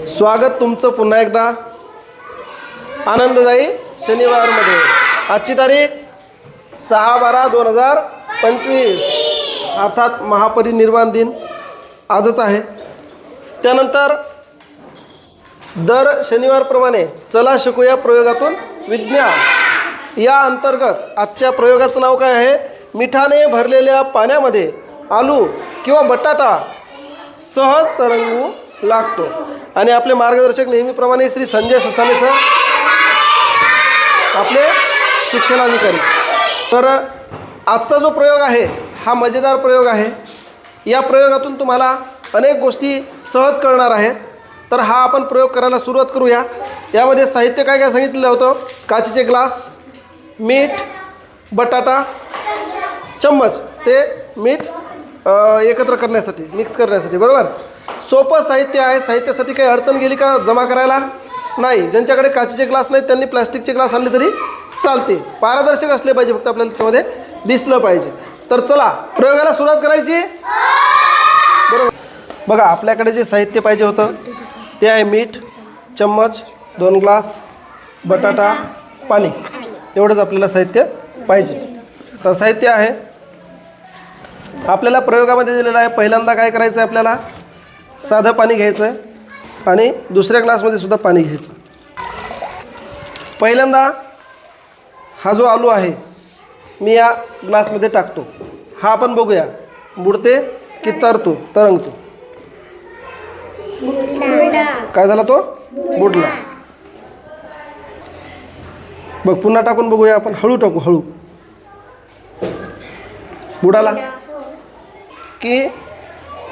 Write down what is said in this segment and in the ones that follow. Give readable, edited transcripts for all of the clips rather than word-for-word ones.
स्वागत तुमचं पुन्हा एकदा आनंददायी शनिवारमध्ये। आजची तारीख 6/12/2025 अर्थात महापरिनिर्वाण दिन आजच आहे। त्यानंतर दर शनिवारप्रमाणे चला शिकूया प्रयोगातून विज्ञान या अंतर्गत आजच्या प्रयोगाचं नाव काय आहे? मिठाने भरलेल्या पाण्यामध्ये आलू किंवा बटाटा सहज तरंगू लागतो। आणि आपले मार्गदर्शक नेहमीप्रमाणे श्री संजय ससाने सर, आपले शिक्षणाधिकारी। तर आजचा जो प्रयोग आहे हा मजेदार प्रयोग आहे। या प्रयोगातून तुम्हाला अनेक गोष्टी सहज कळणार आहेत। तर हा आपण प्रयोग करायला सुरुवात करूया। यामध्ये साहित्य काय काय सांगितलेलं होतं? काचेचे ग्लास, मीठ, बटाटा, चम्मच, ते मीठ एकत्र करण्यासाठी, मिक्स करण्यासाठी, बरोबर? सोपं साहित्य आहे। साहित्यासाठी काही अडचण गेली का जमा करायला? नाही। ज्यांच्याकडे काचेचे ग्लास नाहीत त्यांनी प्लास्टिकचे ग्लास आणले तरी चालते। पारदर्शक असले पाहिजे, फक्त आपल्याला त्याच्यामध्ये दिसलं पाहिजे। तर चला प्रयोगाला सुरुवात करायची, बरोबर? बघा, आपल्याकडे जे साहित्य पाहिजे होतं ते आहे मीठ, चम्मच, 2 ग्लास, बटाटा, पाणी, एवढंच आपल्याला साहित्य पाहिजे। तर साहित्य आहे आपल्याला प्रयोगामध्ये दिलेलं आहे। पहिल्यांदा काय करायचं आहे? आपल्याला साधं पाणी घ्यायचं आहे आणि दुसऱ्या ग्लासमध्ये सुद्धा पाणी घ्यायचं। पहिल्यांदा हा जो आलू आहे मी या ग्लासमध्ये टाकतो। हा आपण बघूया बुडते की तरंगतो। काय झाला? तो बुडला। बघ, पुन्हा टाकून बघूया आपण। हळू टाकू, हळू। बुडाला की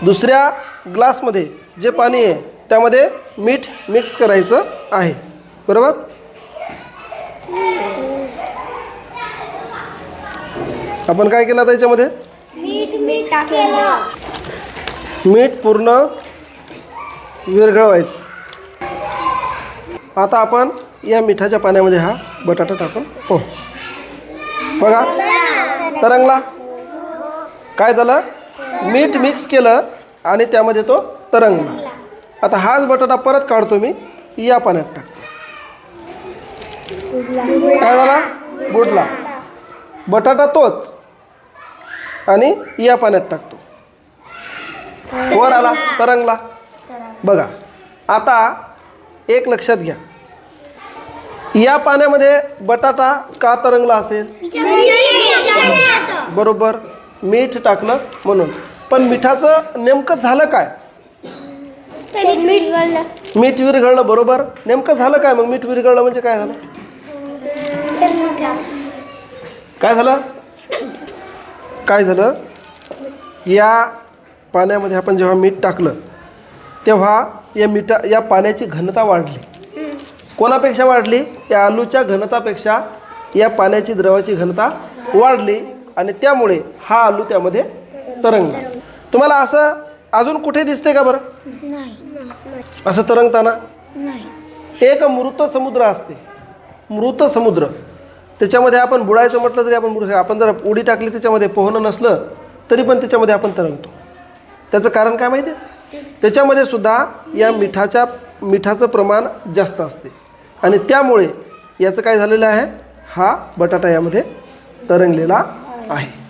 दुसऱ्या ग्लासमध्ये जे पाणी आहे त्यामध्ये मीठ मिक्स करायचं आहे, बरोबर? आपण काय केलं आता याच्यामध्ये? मीठ पूर्ण विरघळवायचं। आता आपण या मिठाच्या पाण्यामध्ये हा बटाटा टाकून पाहू। बघा, तरंगला। काय झालं? मीठ मिक्स केलं आणि त्यामध्ये तो तरंगला। आता हाच बटाटा परत काढतो मी, या पाण्यात टाकतो। काय झाला? बुडला। बटाटा तोच आणि या पाण्यात टाकतो, वर आला, तरंगला। बघा, आता एक लक्षात घ्या, या पाण्यामध्ये बटाटा का तरंगला असेल? बरोबर, मीठ टाकलं म्हणून। पण मिठाचं नेमकं झालं काय? मीठ विरघळलं, बरोबर। नेमकं झालं काय मग? मीठ विरघळलं म्हणजे काय झालं? काय झालं? काय झालं? या पाण्यामध्ये आपण जेव्हा मीठ टाकलं तेव्हा या पाण्याची घनता वाढली। कोणापेक्षा वाढली? या आलूच्या घनतापेक्षा या पाण्याची, द्रवाची घनता वाढली आणि त्यामुळे हा आलू त्यामध्ये तरंगला। तुम्हाला असं अजून कुठे दिसते का बरं? असं तरंगताना? एक मृत समुद्र असते, मृत समुद्र। त्याच्यामध्ये आपण बुडायचं म्हटलं तरी आपण बुडू शकतो। आपण जर उडी टाकली त्याच्यामध्ये, पोहणं नसलं तरी पण त्याच्यामध्ये आपण तरंगतो। त्याचं कारण काय माहिती आहे? त्याच्यामध्ये सुद्धा या मिठाचं प्रमाण जास्त असते आणि त्यामुळे याचं काय झालेलं आहे? हा बटाटा यामध्ये तरंगलेला आहे।